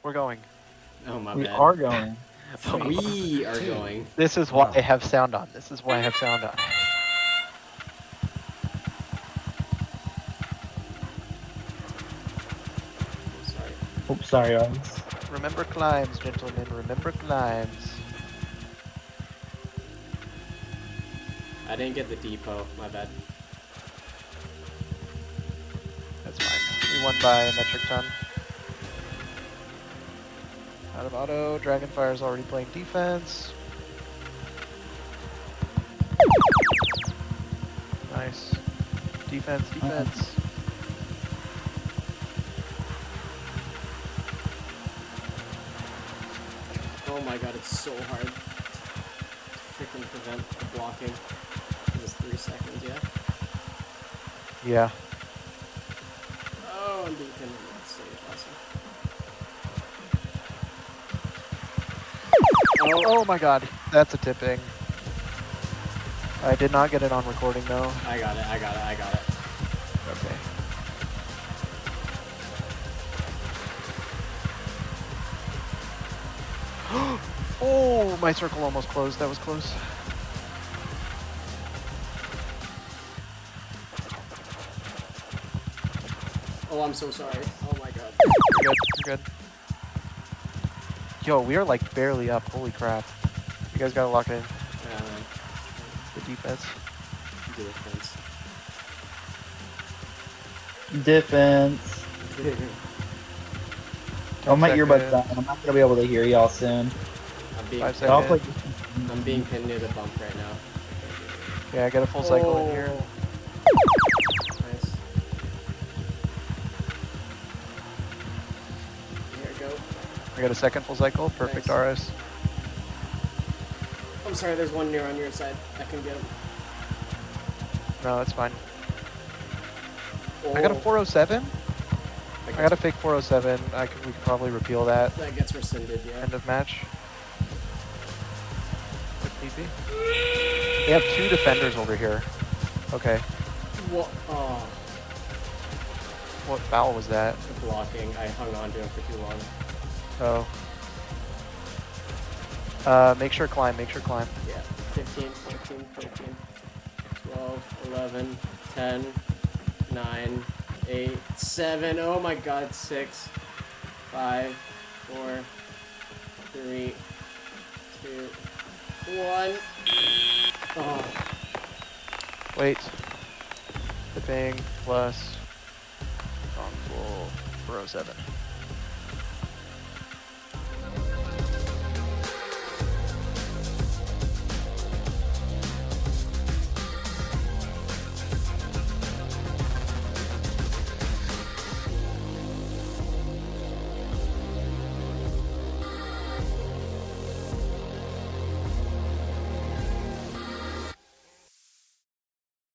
We're going. Oh, my We bad. are going. We are going. This is why I have sound on. This is why I have sound on. I'm sorry. Oops, sorry, guys. Remember climbs, gentlemen. Remember climbs. I didn't get the depot. My bad. That's fine. We won by a metric ton. Out of auto. Dragonfire's already playing defense. Nice. Defense, defense. Oh my god, it's so hard to freaking prevent the blocking. This is 3 seconds, yeah? Yeah. Oh, I'm being pinned. That's so awesome. Oh my god. That's a tipping. I did not get it on recording though. I got it. Okay. Oh, my circle almost closed. That was close. Oh, I'm so sorry. Oh my god. You're good. You're good. Yo, we are like barely up. Holy crap. You guys gotta lock it in. Yeah, man. The defense. Defense. I'll make your butt down. I'm not gonna be able to hear y'all soon. Five So I'll play. seconds. I'm being pinned near the bump right now. Yeah, I got a full cycle in here. Nice. Here we go. I got a second full cycle. Perfect Nice. RS. I'm sorry, there's one near on your side. I can get him. No, that's fine. Oh, I got a 407. I got a fake 407. We can probably repeal that. That gets rescinded, yeah. End of match. If need be. They have 2 defenders over here. Okay. What? Oh, What foul was that? blocking. I hung on to him for too long. Oh. Make sure climb. Make sure climb. Yeah. 15, 14, 15, 12, 11, 10, 9, 8, 7. Oh my god, 6, 5, 4, 3, 2, 1. Oh. Wait. Tipping plus on full 407.